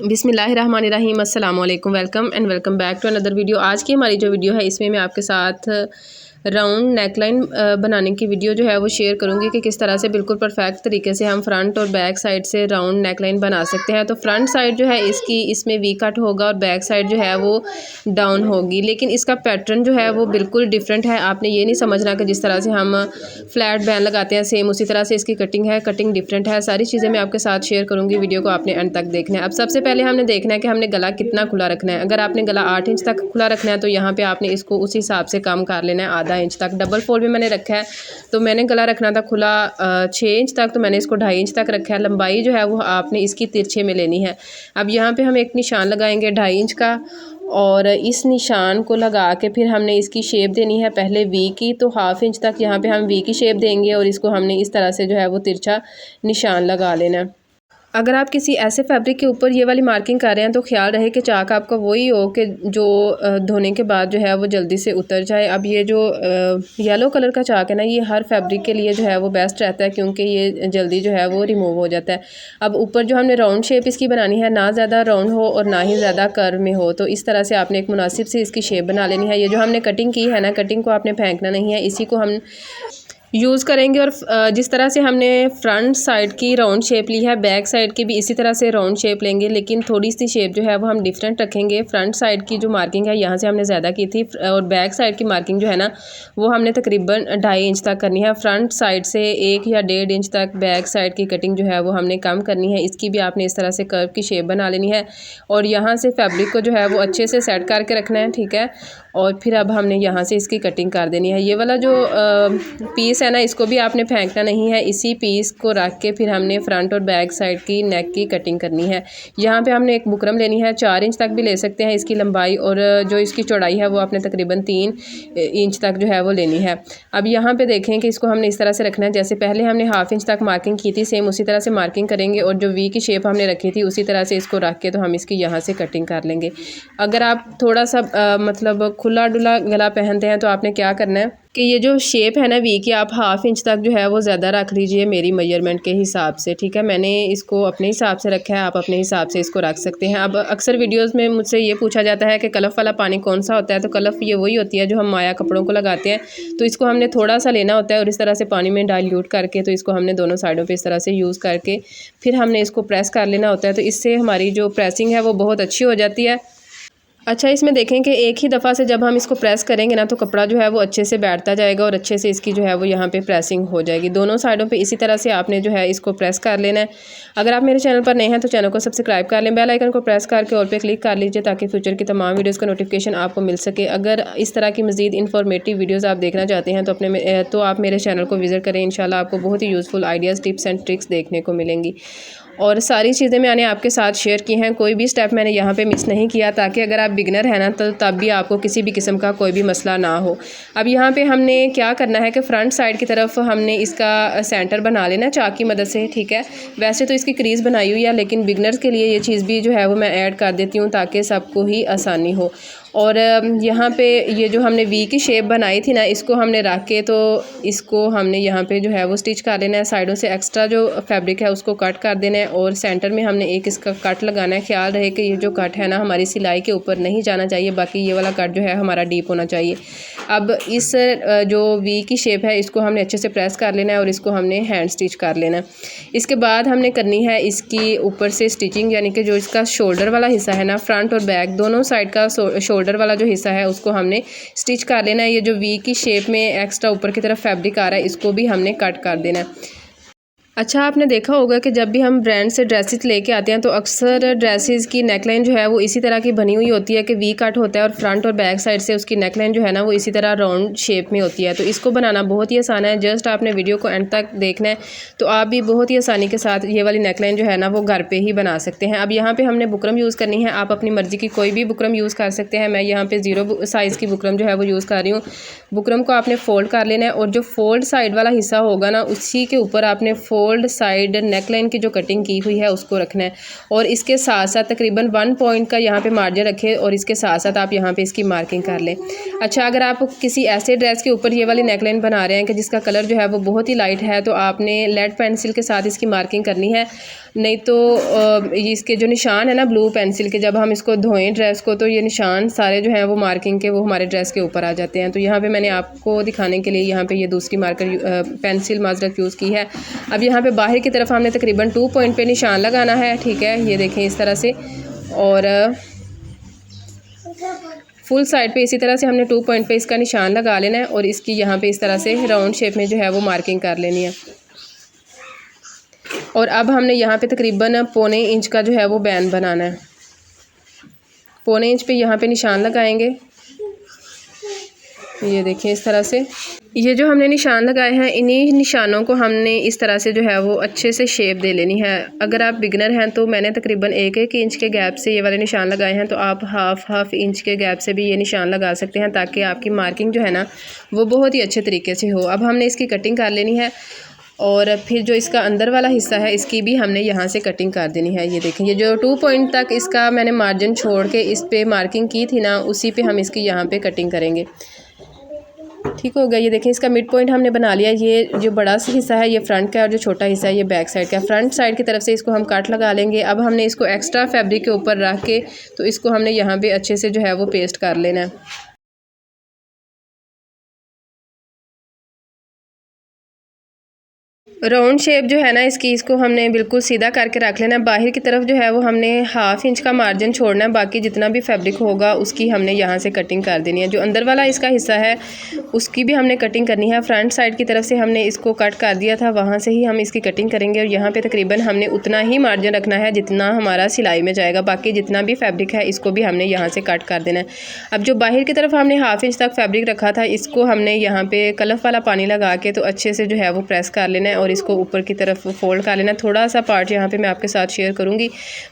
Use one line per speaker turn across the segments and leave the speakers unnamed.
बिस्मिल्लाहिर्रहमानिर्रहीम अस्सलाम वालेकुम। Welcome back to another video. आज की हमारी जो वीडियो है इसमें मैं आपके साथ राउंड नेकलाइन बनाने की वीडियो जो है वो शेयर करूंगी कि किस तरह से बिल्कुल परफेक्ट तरीके से हम फ्रंट और बैक साइड से राउंड नेकलाइन बना सकते हैं। तो फ्रंट साइड जो है इसकी इसमें वी कट होगा और बैक साइड जो है वो डाउन होगी, लेकिन इसका पैटर्न जो है वो बिल्कुल डिफरेंट है। आपने ये नहीं समझना कि जिस तरह से हम फ्लैट बैन लगाते हैं सेम उसी तरह से इसकी कटिंग है। कटिंग डिफरेंट है। सारी चीज़ें मैं आपके साथ शेयर करूँगी। वीडियो को आपने एंड तक देखना है। अब सबसे पहले हमने देखना है कि हमने गला कितना खुला रखना है। अगर आपने गला 8 इंच तक खुला रखना है तो यहाँ पे आपने इसको उस हिसाब से कम कर लेना है, आधा इंच तक। डबल फोल्ड भी मैंने रखा है तो मैंने गला रखना था खुला 6 इंच तक, तो मैंने इसको 2.5 इंच तक रखा है। लंबाई जो है वो आपने इसकी तिरछे में लेनी है। अब यहाँ पे हम एक निशान लगाएंगे 2.5 इंच का, और इस निशान को लगा के फिर हमने इसकी शेप देनी है पहले वी की। तो 1/2 इंच तक यहाँ पे हम वी की शेप देंगे और इसको हमने इस तरह से जो है वो तिरछा निशान लगा लेना है। अगर आप किसी ऐसे फैब्रिक के ऊपर ये वाली मार्किंग कर रहे हैं तो ख्याल रहे कि चाक आपका वही हो कि जो धोने के बाद जो है वो जल्दी से उतर जाए। अब ये जो येलो कलर का चाक है ना, ये हर फैब्रिक के लिए जो है वो बेस्ट रहता है क्योंकि ये जल्दी जो है वो रिमूव हो जाता है। अब ऊपर जो हमने राउंड शेप इसकी बनानी है, ना ज़्यादा राउंड हो और ना ही ज़्यादा कर्व में हो, तो इस तरह से आपने एक मुनासिब से इसकी शेप बना लेनी है। ये जो हमने कटिंग की है ना, कटिंग को आपने फेंकना नहीं है, इसी को हम यूज़ करेंगे। और जिस तरह से हमने फ्रंट साइड की राउंड शेप ली है, बैक साइड की भी इसी तरह से राउंड शेप लेंगे, लेकिन थोड़ी सी शेप जो है वो हम डिफरेंट रखेंगे। फ्रंट साइड की जो मार्किंग है यहाँ से हमने ज़्यादा की थी, और बैक साइड की मार्किंग जो है ना वो हमने तकरीबन 2.5 इंच तक करनी है। फ्रंट साइड से 1 या 1.5 इंच तक बैक साइड की कटिंग जो है वो हमने कम करनी है। इसकी भी आपने इस तरह से कर्व की शेप बना लेनी है और यहाँ से फैब्रिक को जो है वो अच्छे से सेट करके रखना है, ठीक है। और फिर अब हमने यहाँ से इसकी कटिंग कर देनी है। ये वाला जो पीस है ना, इसको भी आपने फेंकना नहीं है, इसी पीस को रख के फिर हमने फ्रंट और बैक साइड की नेक की कटिंग करनी है। यहाँ पे हमने एक बुकरम लेनी है, 4 इंच तक भी ले सकते हैं इसकी लंबाई, और जो इसकी चौड़ाई है वो आपने तकरीबन 3 इंच तक जो है वो लेनी है। अब यहाँ पे देखें कि इसको हमने इस तरह से रखना है, जैसे पहले हमने 1/2 इंच तक मार्किंग की थी सेम उसी तरह से मार्किंग करेंगे, और जो वी की शेप हमने रखी थी उसी तरह से इसको रख के तो हम इसकी यहाँ से कटिंग कर लेंगे। अगर आप थोड़ा सा मतलब खुला डुला गला पहनते हैं तो आपने क्या करना है कि ये जो शेप है ना वी की, आप 1/2 इंच तक जो है वो ज़्यादा रख लीजिए मेरी मेजरमेंट के हिसाब से, ठीक है। मैंने इसको अपने हिसाब से रखा है, आप अपने हिसाब से इसको रख सकते हैं। अब अक्सर वीडियोस में मुझसे ये पूछा जाता है कि कलफ वाला पानी कौन सा होता है, तो कलफ ये वही होती है जो हम माया कपड़ों को लगाते हैं। तो इसको हमने थोड़ा सा लेना होता है और इस तरह से पानी में डाइल्यूट करके तो इसको हमने दोनों साइडों पर इस तरह से यूज़ करके फिर हमने इसको प्रेस कर लेना होता है। तो इससे हमारी जो प्रेसिंग है वो बहुत अच्छी हो जाती है। अच्छा, इसमें देखें कि एक ही दफ़ा से जब हम इसको प्रेस करेंगे ना तो कपड़ा जो है वो अच्छे से बैठता जाएगा और अच्छे से इसकी जो है वो यहाँ पे प्रेसिंग हो जाएगी। दोनों साइडों पे इसी तरह से आपने जो है इसको प्रेस कर लेना है। अगर आप मेरे चैनल पर नए हैं तो चैनल को सब्सक्राइब कर लें, बेल आइकन को प्रेस करके ऑल पे क्लिक कर लीजिए ताकि फ्यूचर की तमाम वीडियोज़ का नोटिफिकेशन आपको मिल सके। अगर इस तरह की मज़ीद इन्फॉर्मेटिव वीडियोज़ आप देखना चाहते हैं तो आप मेरे चैनल को विज़िट करें। इंशाल्लाह आपको बहुत ही useful ideas, tips and tricks देखने को मिलेंगी। और सारी चीज़ें मैंने आपके साथ शेयर की हैं, कोई भी स्टेप मैंने यहाँ पे मिस नहीं किया, ताकि अगर आप बिगनर हैं ना तो तब भी आपको किसी भी किस्म का कोई भी मसला ना हो। अब यहाँ पे हमने क्या करना है कि फ्रंट साइड की तरफ हमने इसका सेंटर बना लेना चाक की मदद से, ठीक है। वैसे तो इसकी क्रीज़ बनाई हुई है, लेकिन बिगनर्स के लिए ये चीज़ भी जो है वो मैं ऐड कर देती हूँ ताकि सबको ही आसानी हो। और यहाँ पे ये जो हमने वी की शेप बनाई थी ना, इसको हमने रख के तो इसको हमने यहाँ पे जो है वो स्टिच कर लेना है। साइडों से एक्स्ट्रा जो फैब्रिक है उसको कट कर देना है और सेंटर में हमने एक इसका कट लगाना है। ख्याल रहे कि ये जो कट है ना हमारी सिलाई के ऊपर नहीं जाना चाहिए, बाकी ये वाला कट जो है हमारा डीप होना चाहिए। अब इस जो वी की शेप है इसको हमने अच्छे से प्रेस कर लेना है और इसको हमने हैंड स्टिच कर लेना है। इसके बाद हमने करनी है इसकी ऊपर से स्टिचिंग, यानी कि जो इसका शोल्डर वाला हिस्सा है ना, फ्रंट और बैक दोनों साइड का शोल्डर वाला जो हिस्सा है उसको हमने स्टिच कर लेना है। ये जो वी की शेप में एक्स्ट्रा ऊपर की तरफ फैब्रिक आ रहा है इसको भी हमने कट कर देना है। अच्छा, आपने देखा होगा कि जब भी हम ब्रांड से ड्रेसेस लेके आते हैं तो अक्सर ड्रेसेस की नेकलाइन जो है वो इसी तरह की बनी हुई होती है कि वी कट होता है और फ्रंट और बैक साइड से उसकी नेकलाइन जो है ना वो इसी तरह राउंड शेप में होती है। तो इसको बनाना बहुत ही आसान है, जस्ट आपने वीडियो को एंड तक देखना है तो आप भी बहुत ही आसानी के साथ ये वाली नेकलाइन जो है ना वो घर पर ही बना सकते हैं। अब यहाँ पर हमने बुकरम यूज़ करनी है, आप अपनी मर्ज़ी की कोई भी बुकरम यूज़ कर सकते हैं। मैं यहाँ पर 0 साइज़ की बुकरम जो है वो यूज़ कर रही हूँ। बुकरम को आपने फ़ोल्ड कर लेना है और जो फोल्ड साइड वाला हिस्सा होगा ना उसी के ऊपर आपने फोल्ड साइड नेकलाइन की जो कटिंग की हुई है उसको रखना है और इसके साथ साथ तकरीबन 1 पॉइंट का यहाँ पे मार्जिन रखें और इसके साथ साथ आप यहाँ पे इसकी मार्किंग कर लें। अच्छा, अगर आप किसी ऐसे ड्रेस के ऊपर ये वाली नेकलाइन बना रहे हैं कि जिसका कलर जो है वो बहुत ही लाइट है, तो आपने लेड पेंसिल के साथ इसकी मार्किंग करनी है। नहीं तो इसके जो निशान है ना ब्लू पेंसिल के, जब हम इसको धोएं ड्रेस को, तो ये निशान सारे जो हैं वो मार्किंग के वो हमारे ड्रेस के ऊपर आ जाते हैं। तो यहाँ पे मैंने आपको दिखाने के लिए यहाँ पे ये दूसरी मार्कर पेंसिल माजरत यूज़ की है। अब यहाँ पे बाहर की तरफ हमने तकरीबन 2 पॉइंट पे निशान लगाना है, ठीक है, ये देखें इस तरह से। और फुल साइड पे इसी तरह से हमने 2 पॉइंट पे इसका निशान लगा लेना है और इसकी यहाँ पे इस तरह से राउंड शेप में जो है वो मार्किंग कर लेनी है। और अब हमने यहाँ पे तकरीबन 1.25 इंच का जो है वो बैन बनाना है। 1.25 इंच पे यहाँ पे निशान लगाएंगे, ये देखिए इस तरह से। ये जो हमने निशान लगाए हैं, इन्हीं निशानों को हमने इस तरह से जो है वो अच्छे से शेप दे लेनी है। अगर आप बिगनर हैं तो मैंने तकरीबन 1-1 इंच के गैप से ये वाले निशान लगाए हैं, तो आप हाफ इंच के गैप से भी ये निशान लगा सकते हैं, ताकि आपकी मार्किंग जो है ना वो बहुत ही अच्छे तरीके से हो। अब हमने इसकी कटिंग कर लेनी है और फिर जो इसका अंदर वाला हिस्सा है इसकी भी हमने यहाँ से कटिंग कर देनी है। ये देखें, ये जो 2 पॉइंट तक इसका मैंने मार्जिन छोड़ के इस पे मार्किंग की थी ना, उसी पे हम इसकी यहाँ पे कटिंग करेंगे। ठीक हो गया। ये देखें, इसका मिड पॉइंट हमने बना लिया। ये जो बड़ा सा हिस्सा है ये फ्रंट का है और जो छोटा हिस्सा है ये बैक साइड का है। फ्रंट साइड की तरफ से इसको हम कट लगा लेंगे। अब हमने इसको एक्स्ट्रा फैब्रिक के ऊपर रख के तो इसको हमने यहाँ पे अच्छे से जो है वो पेस्ट कर लेना है। राउंड शेप जो है ना इसको हमने बिल्कुल सीधा करके रख लेना है। बाहर की तरफ जो है वो हमने हाफ इंच का मार्जिन छोड़ना है, बाकी जितना भी फैब्रिक होगा उसकी हमने यहाँ से कटिंग कर देनी है। जो अंदर वाला इसका हिस्सा है उसकी भी हमने कटिंग करनी है। फ्रंट साइड की तरफ से हमने इसको कट कर दिया था, वहाँ से ही हम इसकी कटिंग करेंगे और यहाँ पर तकरीबन हमने उतना ही मार्जिन रखना है जितना हमारा सिलाई में जाएगा। बाकी जितना भी फैब्रिक है इसको भी हमने यहाँ से कट कर देना है। अब जो बाहर की तरफ हमने हाफ इंच तक फैब्रिक रखा था, इसको हमने यहाँ पे कलफ वाला पानी लगा के तो अच्छे से जो है वो प्रेस कर लेना है और इसको ऊपर की तरफ फोल्ड कर लेना। थोड़ा सा पार्ट यहाँ पे मैं आपके साथ शेयर करूँगी,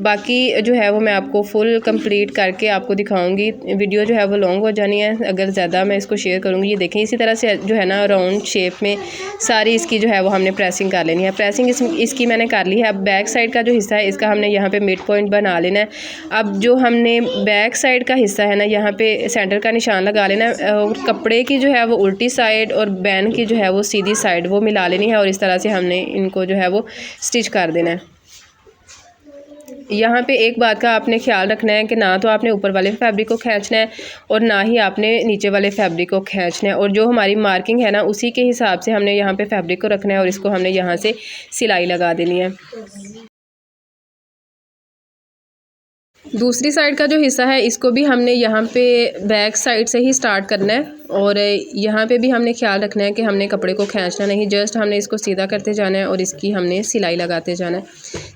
बाकी जो है वो मैं आपको फुल कंप्लीट करके आपको दिखाऊंगी। वीडियो जो है वो लॉन्ग हो जानी है अगर ज़्यादा मैं इसको शेयर करूँगी। ये देखें, इसी तरह से जो है ना राउंड शेप में सारी इसकी जो है वो हमने प्रेसिंग कर लेनी है। प्रेसिंग इसकी मैंने कर ली है। अब बैक साइड का जो हिस्सा है इसका हमने यहाँ पे मिड पॉइंट बना लेना है। अब जो हमने बैक साइड का हिस्सा है ना, यहाँ पे सेंटर का निशान लगा लेना है और कपड़े की जो है वो उल्टी साइड और बैन की जो है वो सीधी साइड वो मिला लेनी है और इस तरह से हमने इनको जो है वो स्टिच कर देना है। यहाँ पे एक बात का आपने ख्याल रखना है कि ना तो आपने ऊपर वाले फैब्रिक को खींचना है और ना ही आपने नीचे वाले फैब्रिक को खींचना है। और जो हमारी मार्किंग है ना उसी के हिसाब से हमने यहाँ पे फैब्रिक को रखना है और इसको हमने यहाँ से सिलाई लगा देनी है। दूसरी साइड का जो हिस्सा है इसको भी हमने यहाँ पे बैक साइड से ही स्टार्ट करना है और यहाँ पे भी हमने ख्याल रखना है कि हमने कपड़े को खींचना नहीं, जस्ट हमने इसको सीधा करते जाना है और इसकी हमने सिलाई लगाते जाना है।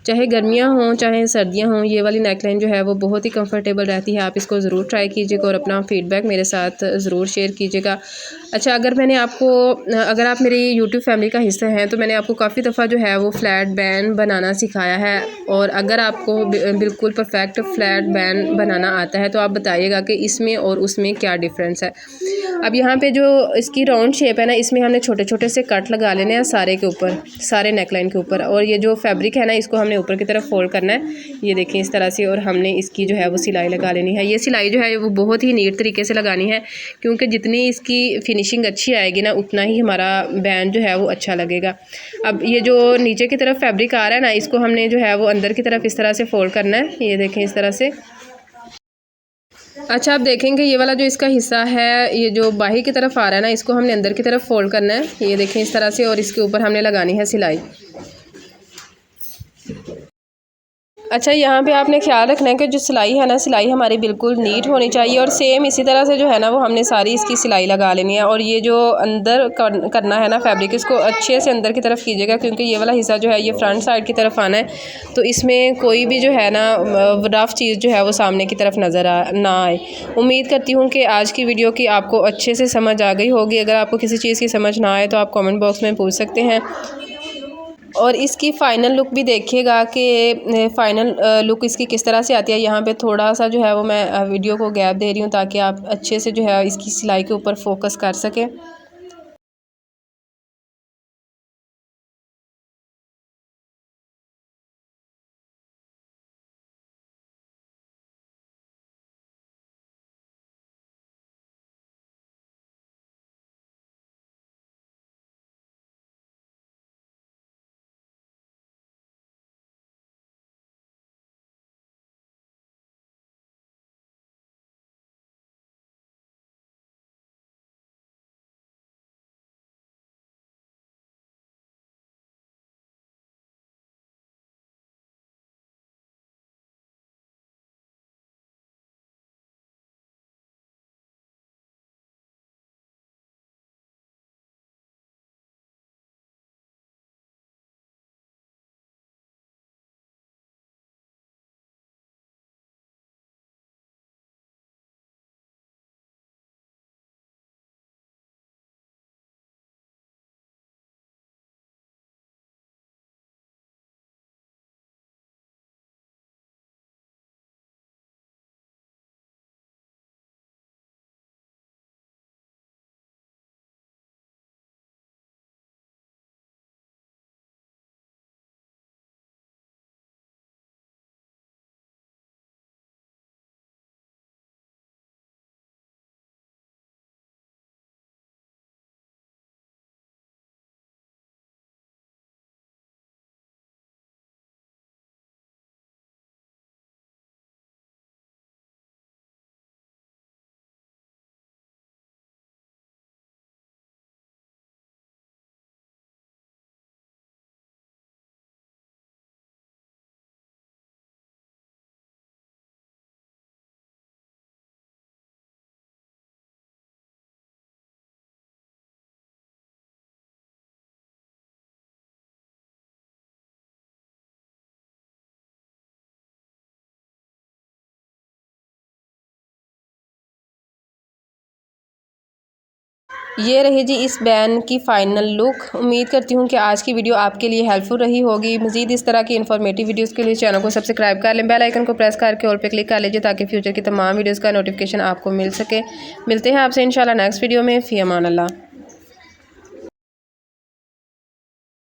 चाहे गर्मियाँ हों चाहे सर्दियाँ हों, ये वाली नेकलाइन जो है वो बहुत ही कंफर्टेबल रहती है। आप इसको ज़रूर ट्राई कीजिएगा और अपना फीडबैक मेरे साथ ज़रूर शेयर कीजिएगा। अच्छा, अगर आप मेरी यूट्यूब फैमिली का हिस्सा हैं तो मैंने आपको काफ़ी दफ़ा जो है वो फ्लैट बैन बनाना सिखाया है और अगर आपको बिल्कुल परफेक्ट फ्लैट बैन बनाना आता है तो आप बताइएगा कि इसमें और उसमें क्या डिफरेंस है। अब यहाँ पे जो इसकी राउंड शेप है ना, इसमें हमने छोटे छोटे से कट लगा लेने हैं सारे के ऊपर, सारे नेकलाइन के ऊपर। और ये जो फैब्रिक है ना इसको हमने ऊपर की तरफ फोल्ड करना है, ये देखिए इस तरह से, और हमने इसकी जो है वो सिलाई लगा लेनी है। ये सिलाई जो है वो बहुत ही नीट तरीके से लगानी है क्योंकि जितनी इसकी फिनिशिंग अच्छी आएगी ना उतना ही हमारा बैंड जो है वो अच्छा लगेगा। अब ये जो नीचे की तरफ फैब्रिक आ रहा है ना, इसको हमने जो है वो अंदर की तरफ इस तरह से फोल्ड करना है, ये देखें इस तरह से। अच्छा, आप देखेंगे ये वाला जो इसका हिस्सा है, ये जो बाहर की तरफ आ रहा है ना, इसको हमने अंदर की तरफ फोल्ड करना है, ये देखें इस तरह से, और इसके ऊपर हमने लगानी है सिलाई। अच्छा, यहाँ पे आपने ख्याल रखना है कि जो सिलाई है ना, सिलाई हमारी बिल्कुल नीट होनी चाहिए और सेम इसी तरह से जो है ना वो हमने सारी इसकी सिलाई लगा लेनी है। और ये जो अंदर करना है ना फैब्रिक, इसको अच्छे से अंदर की तरफ कीजिएगा क्योंकि ये वाला हिस्सा जो है ये फ्रंट साइड की तरफ आना है, तो इसमें कोई भी जो है ना रफ़ चीज़ जो है वो सामने की तरफ नज़र ना आए। उम्मीद करती हूँ कि आज की वीडियो की आपको अच्छे से समझ आ गई होगी। अगर आपको किसी चीज़ की समझ ना आए तो आप कमेंट बॉक्स में पूछ सकते हैं। और इसकी फ़ाइनल लुक भी देखिएगा कि फ़ाइनल लुक इसकी किस तरह से आती है। यहाँ पे थोड़ा सा जो है वो मैं वीडियो को गैप दे रही हूँ ताकि आप अच्छे से जो है इसकी सिलाई के ऊपर फोकस कर सकें। ये रही जी इस बैन की फ़ाइनल लुक। उम्मीद करती हूँ कि आज की वीडियो आपके लिए हेल्पफुल रही होगी। मज़ीद इस तरह की इन्फॉर्मेटिव वीडियोस के लिए चैनल को सब्सक्राइब कर लें, बेल आइकन को प्रेस करके ऑल पे क्लिक कर लीजिए ताकि फ्यूचर की तमाम वीडियोस का नोटिफिकेशन आपको मिल सके। मिलते हैं आपसे इंशाल्लाह नेक्स्ट वीडियो में। फ़ी अमान अल्लाह।